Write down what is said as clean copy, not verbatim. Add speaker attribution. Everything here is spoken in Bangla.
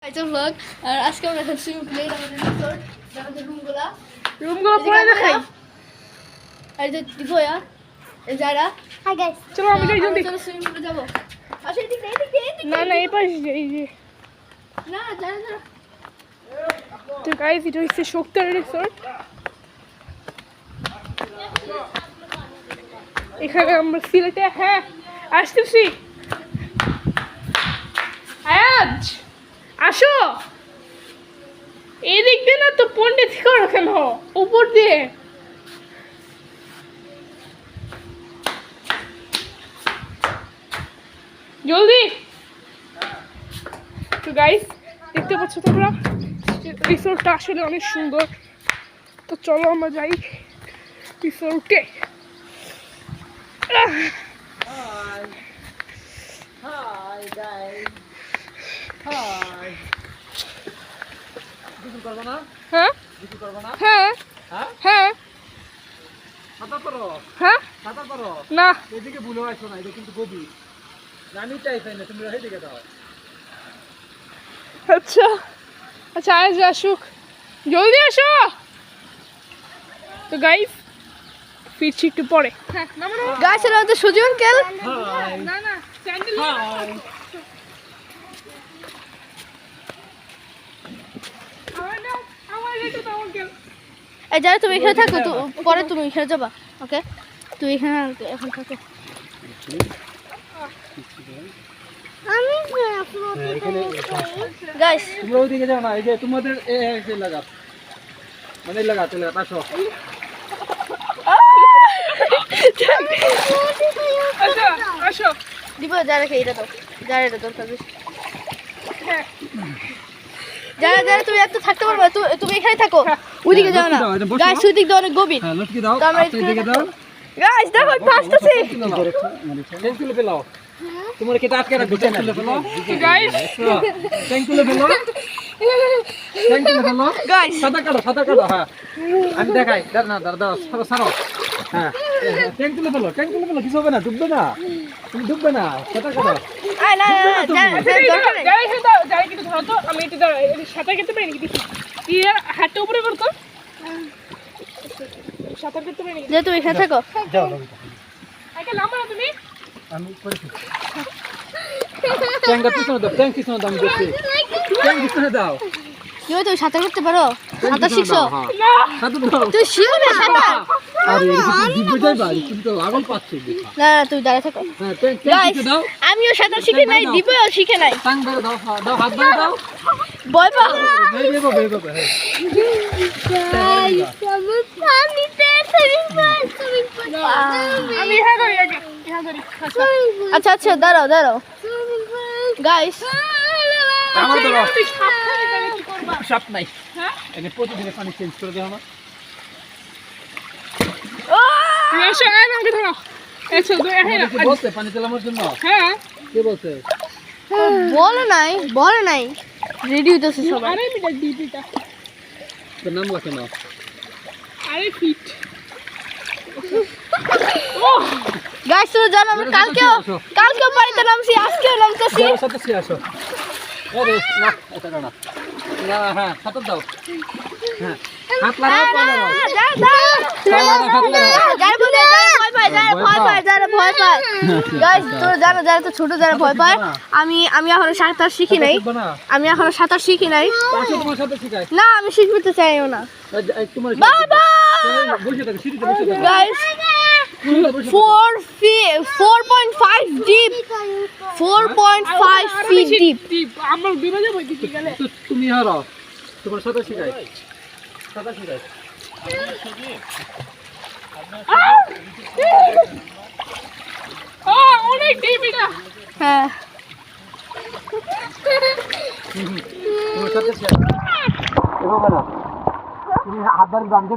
Speaker 1: আচ্ছা ব্লগ আর আজকে আমরা এখন সুইমিং পুলে আমাদের রিসোর্ট আমাদের রুমগুলো
Speaker 2: পরে দেখাই।
Speaker 1: আর যে দিবয়া এই যারা
Speaker 2: হাই গাইস, চলো আমি যাই জলদি।
Speaker 1: চলো সুইমিং পুলে যাব। আসো এদিকে
Speaker 2: না না এই পাশে এই যে
Speaker 1: না যারা যারা
Speaker 2: তো গাইস এটা হচ্ছে শক্তির রিসোর্ট। এখানে আমরা সিলেটে হ্যাঁ আসতেছি। আয়াজ আসো, এই দিক দিয়ে না তো পণ্ডিত করো কেন উপর দিয়ে। জলদি। তো গাইস দেখতে পাচ্ছ তোমরা রিসোর্টটা আসলে অনেক সুন্দর। তো চলো আমরা যাই রিসোর্টে।
Speaker 3: Hi guys. Hi. কিছু করব না?
Speaker 2: হ্যাঁ
Speaker 3: কিছু করব না?
Speaker 2: হ্যাঁ
Speaker 3: হ্যাঁ?
Speaker 2: হ্যাঁ
Speaker 3: সাঁতার পারো?
Speaker 2: হ্যাঁ
Speaker 3: সাঁতার পারো?
Speaker 2: না
Speaker 3: এদিকে ভুলে আসো না, এটা কিন্তু গভীর। আমি চাইছি না তুমি এইদিকে দাও।
Speaker 2: আচ্ছা আচ্ছা আজ আসুক, জলদি আসো। তো গাইস ফিরছি একটু পরে। হ্যাঁ
Speaker 1: গাইস এরা হচ্ছে সুজন আঙ্কেল।
Speaker 3: হাই।
Speaker 2: না না স্যান্ডেল
Speaker 3: হাই।
Speaker 2: আমার এটা তো আমাকে
Speaker 1: এই যারা তুমি এখানে থাকো তো পরে তুমি এখানে যাবা। ওকে তুই এখানে এখন থাকো। আমি
Speaker 3: এখানে
Speaker 1: গাইস
Speaker 3: তোমরা ওইদিকে যাও না, এই যে তোমাদের এই লাগা। মানে লাগা চলে আসো।
Speaker 2: আচ্ছা আসো।
Speaker 1: দিব যারা খেয়ে এটা দাও যারা এটা দরকার বেশি।
Speaker 2: হ্যাঁ
Speaker 1: যারা যারা তুমি একটু থাকতে পারবে তুমি এখানে থাকো ওইদিকে যাও না।
Speaker 3: দাও, এটা বসো।
Speaker 1: গাইস ওইদিক দিয়ে অনেক গভীর।
Speaker 3: হ্যাঁ লটকি দাও,
Speaker 1: তো আমরা
Speaker 3: আস্তে এদিকে দাও।
Speaker 1: গাইস দেখো ফাস্টছে।
Speaker 3: ট্যাঙ্ক তুলে ফেলাও। তোমার কেটে আটকে রাখবে, ট্যাঙ্ক তুলে ফেলো।
Speaker 2: গাইস
Speaker 3: ট্যাঙ্ক তুলে ফেলো। ট্যাঙ্ক তুলে ফেলো।
Speaker 1: গাইস
Speaker 3: সাঁতার কাটো হ্যাঁ। আমি দেখাই, দাঁড়াও, সারো। হ্যাঁ, ট্যাঙ্ক তুলে ফেলো, কিছু হবে না, ডুববে না। তুমি ডুববে না, সাঁতার কাটো।
Speaker 1: আয় না দরকার নেই।
Speaker 2: যাই হেঁটে দাও, যাই কিন্তু ধরো তো, আমি একটু সাঁতার কাটতে পারি নাকি দেখি। ইয়ার হাতটা উপরে করতো, সাঁতার কাটতে পারি নাকি।
Speaker 1: যে তুমি এখানে থাকো।
Speaker 3: যাও,
Speaker 2: আগে নামো না তুমি।
Speaker 3: আমি করেছি। ট্যাঙ্কটা পিছনে দাও, ট্যাঙ্ক পিছনে দাও, আমি দেখছি। ট্যাঙ্ক পিছনে দাও।
Speaker 1: কি তুমি সাঁতার করতে পারো? সাঁতার শিখছো?
Speaker 2: না
Speaker 3: সাঁতার দাও।
Speaker 1: তুই শিখবে সাঁতার?
Speaker 3: আরে এদিকে ডুববে যাইবা, তুমি তো লাগল পাচ্ছি।
Speaker 1: না না তুই দাঁড়া থাকো।
Speaker 3: হ্যাঁ, ট্যাঙ্ক
Speaker 1: গাইস
Speaker 3: পিছনে দাও।
Speaker 1: আমিও সাঁতার শিখে নাই, দিবও শিখে নাই।
Speaker 3: ট্যাঙ্ক ধরে দাও, দাও হাত ধরে দাও।
Speaker 1: ভয় পাও?
Speaker 3: বেরোবে।
Speaker 2: আমি হ্যাঁ করি আগে, হ্যাঁ করি।
Speaker 1: আচ্ছা আচ্ছা দাঁড়াও গাইস
Speaker 3: আমার ধরো।
Speaker 2: আমি সাবধানে তাহলে কি করবা?
Speaker 3: সাপ নাই।
Speaker 2: হ্যাঁ
Speaker 3: এখানে প্রতিদিনে পানি চেঞ্জ করে দেওয়া না।
Speaker 2: তুমি এসো, আমাকে ধরো। এসো তুই হ্যাঁ
Speaker 3: কি বলছে পানি চালানোর জন্য?
Speaker 2: হ্যাঁ
Speaker 3: কে বলছে?
Speaker 1: বলে নাই রেডি হইতেছে সবাই।
Speaker 2: আরে মিটার ডিপিটা
Speaker 3: তোর নাম লেখে না।
Speaker 2: আরে ফিট।
Speaker 1: গাইস তুমি জানো আমি কালকেও বাড়িতে নামছি, আজকেও নামতেছি।
Speaker 3: যাও, সাথে সে আসো। আরে না, এটা না। না, হ্যাঁ, হাত দাও। হ্যাঁ, হাত লাগাও, পা লাগাও।
Speaker 1: গাইস তোরা জানো যারা তো ছোট যারা ভয় পায়, আমি এখনো সাঁতার শিখি নাই।
Speaker 3: আসো, তোমার সাথে শিখাই।
Speaker 1: না আমি শিখতে চাইও না।
Speaker 3: তোমার
Speaker 1: বাবা
Speaker 3: বসে থাকো, সিঁড়িতে বসে থাকো।
Speaker 1: গাইস
Speaker 3: সিঁড়িতে বসে থাকো।
Speaker 1: 4.5 ডিপ 4.5 ফিট ডিপ।
Speaker 2: আমরা ডুবে যাবো দিকে গেলে।
Speaker 3: তো তুমি হারো, তোমার সাথে শিখাই। সাঁতার শিখাই।
Speaker 2: অনেক ডিপ এটা।
Speaker 1: হ্যাঁ
Speaker 3: তোমার সাথে শিখাই। এভাবে না, তুমি হাত ধরে বাঁধতে